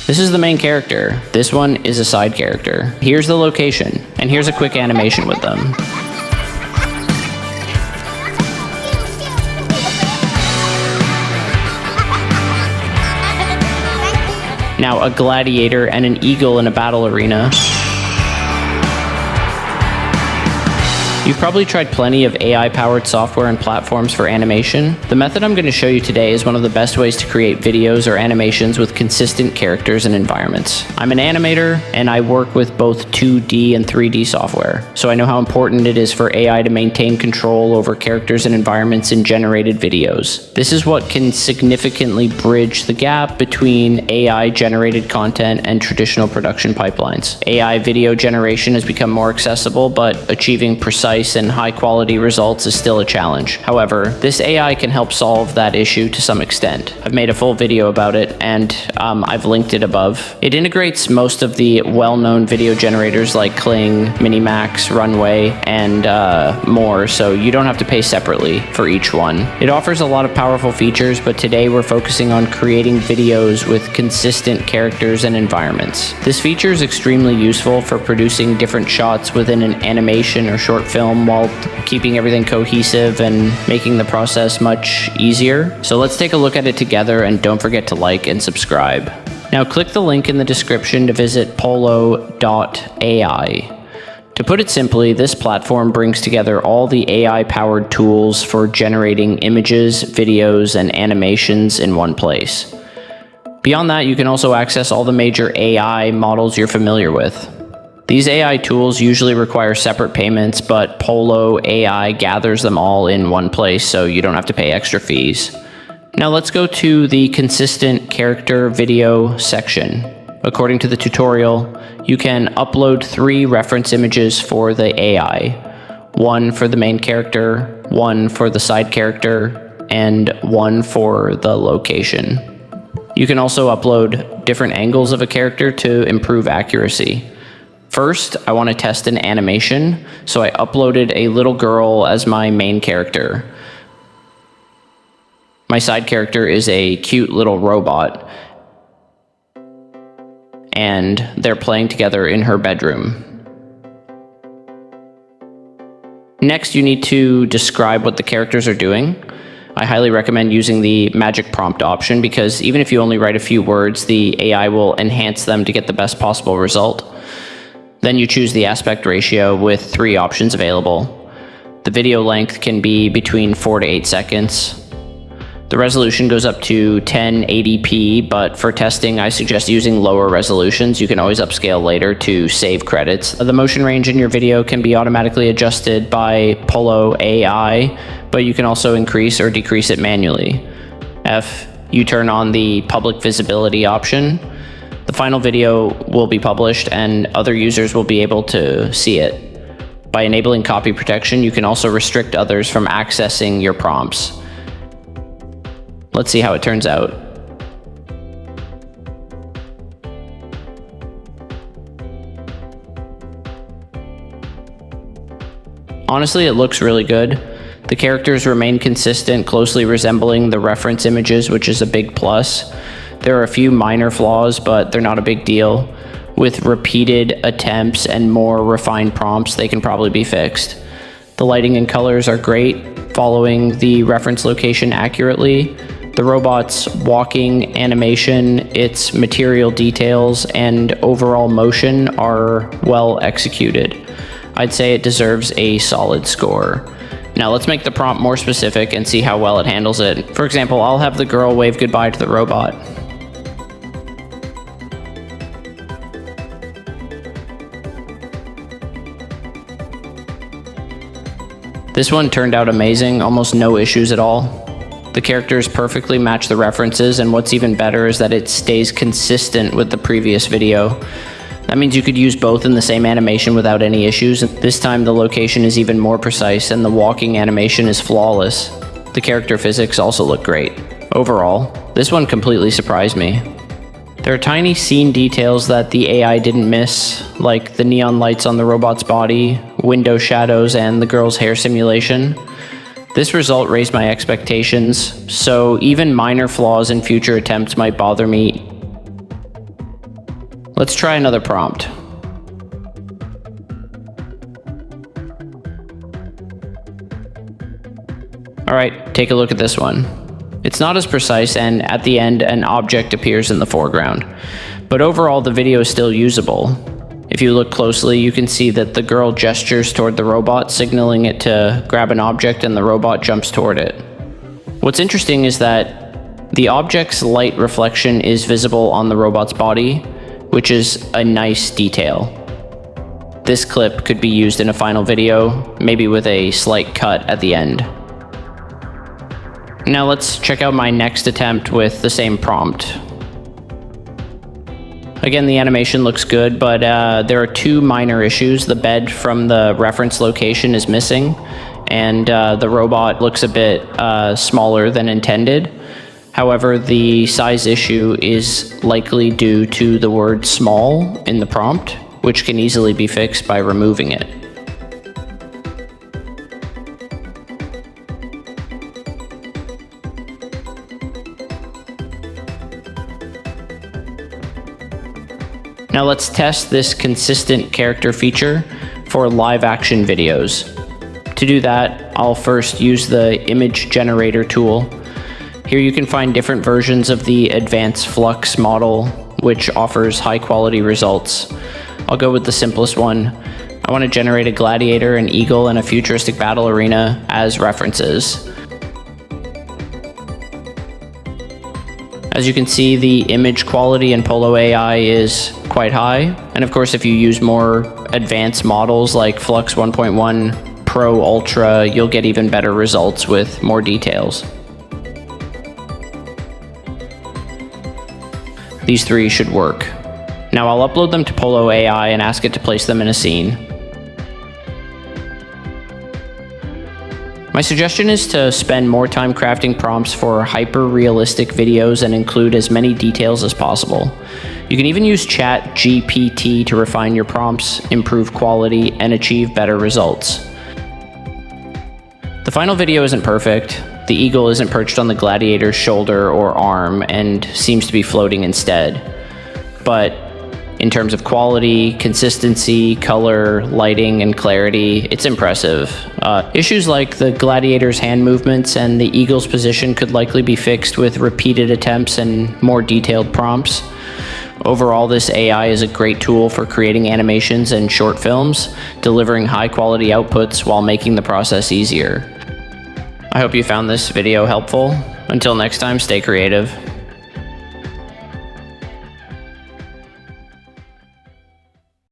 This is the main character. This one is a side character. Here's the location, and here's a quick animation with them. Now a gladiator and an eagle in a battle arena. You've probably tried plenty of AI-powered software and platforms for animation. The method I'm going to show you today is one of the best ways to create videos or animations with consistent characters and environments. I'm an animator, and I work with both 2D and 3D software, so I know how important it is for AI to maintain control over characters and environments in generated videos. This is what can significantly bridge the gap between AI-generated content and traditional production pipelines. AI video generation has become more accessible, but achieving precise and high-quality results is still a challenge. However, this AI can help solve that issue to some extent. I've made a full video about it, and I've linked it above. It integrates most of the well-known video generators like Kling, Minimax, Runway, and more, so you don't have to pay separately for each one. It offers a lot of powerful features, but today we're focusing on creating videos with consistent characters and environments. This feature is extremely useful for producing different shots within an animation or short film while keeping everything cohesive and making the process much easier. So let's take a look at it together, and don't forget to like and subscribe. Now click the link in the description to visit Pollo Ai. To put it simply, this platform brings together all the AI-powered tools for generating images, videos, and animations in one place. Beyond that, you can also access all the major AI models you're familiar with. These AI tools usually require separate payments, but Pollo Ai gathers them all in one place, so you don't have to pay extra fees. Now let's go to the consistent character video section. According to the tutorial, you can upload 3 reference images for the AI. 1 for the main character, 1 for the side character, and 1 for the location. You can also upload different angles of a character to improve accuracy. First, I want to test an animation, so I uploaded a little girl as my main character. My side character is a cute little robot, and they're playing together in her bedroom. Next, you need to describe what the characters are doing. I highly recommend using the magic prompt option because even if you only write a few words, the AI will enhance them to get the best possible result. Then you choose the aspect ratio with 3 options available. The video length can be between 4 to 8 seconds. The resolution goes up to 1080p, but for testing, I suggest using lower resolutions. You can always upscale later to save credits. The motion range in your video can be automatically adjusted by Pollo Ai, but you can also increase or decrease it manually. If you turn on the public visibility option, the final video will be published and other users will be able to see it. By enabling copy protection, you can also restrict others from accessing your prompts. Let's see how it turns out. Honestly, it looks really good. The characters remain consistent, closely resembling the reference images, which is a big plus. There are a few minor flaws, but they're not a big deal. With repeated attempts and more refined prompts, they can probably be fixed. The lighting and colors are great, following the reference location accurately. The robot's walking animation, its material details, and overall motion are well executed. I'd say it deserves a solid score. Now let's make the prompt more specific and see how well it handles it. For example, I'll have the girl wave goodbye to the robot. This one turned out amazing, almost no issues at all. The characters perfectly match the references, and what's even better is that it stays consistent with the previous video. That means you could use both in the same animation without any issues. This time the location is even more precise and the walking animation is flawless. The character physics also look great. Overall, this one completely surprised me. There are tiny scene details that the AI didn't miss, like the neon lights on the robot's body, window shadows, and the girl's hair simulation. This result raised my expectations, so even minor flaws in future attempts might bother me. Let's try another prompt. Alright, take a look at this one. It's not as precise, and at the end, an object appears in the foreground. But overall, the video is still usable. If you look closely, you can see that the girl gestures toward the robot, signaling it to grab an object, and the robot jumps toward it. What's interesting is that the object's light reflection is visible on the robot's body, which is a nice detail. This clip could be used in a final video, maybe with a slight cut at the end. Now let's check out my next attempt with the same prompt. Again, the animation looks good, but there are two minor issues. The bed from the reference location is missing, and the robot looks a bit smaller than intended. However, the size issue is likely due to the word small in the prompt, which can easily be fixed by removing it. Now let's test this consistent character feature for live action videos. To do that, I'll first use the image generator tool. Here you can find different versions of the advanced Flux model, which offers high quality results. I'll go with the simplest one. I want to generate a gladiator, an eagle, and a futuristic battle arena as references. As you can see, the image quality in Pollo Ai is quite high. And of course, if you use more advanced models like Flux 1.1 Pro Ultra, you'll get even better results with more details. These three should work. Now I'll upload them to Pollo Ai and ask it to place them in a scene. My suggestion is to spend more time crafting prompts for hyper-realistic videos and include as many details as possible. You can even use ChatGPT to refine your prompts, improve quality, and achieve better results. The final video isn't perfect. The eagle isn't perched on the gladiator's shoulder or arm and seems to be floating instead. But in terms of quality, consistency, color, lighting, and clarity, it's impressive. Issues like the gladiator's hand movements and the eagle's position could likely be fixed with repeated attempts and more detailed prompts. Overall, this AI is a great tool for creating animations and short films, delivering high-quality outputs while making the process easier. I hope you found this video helpful. Until next time, stay creative.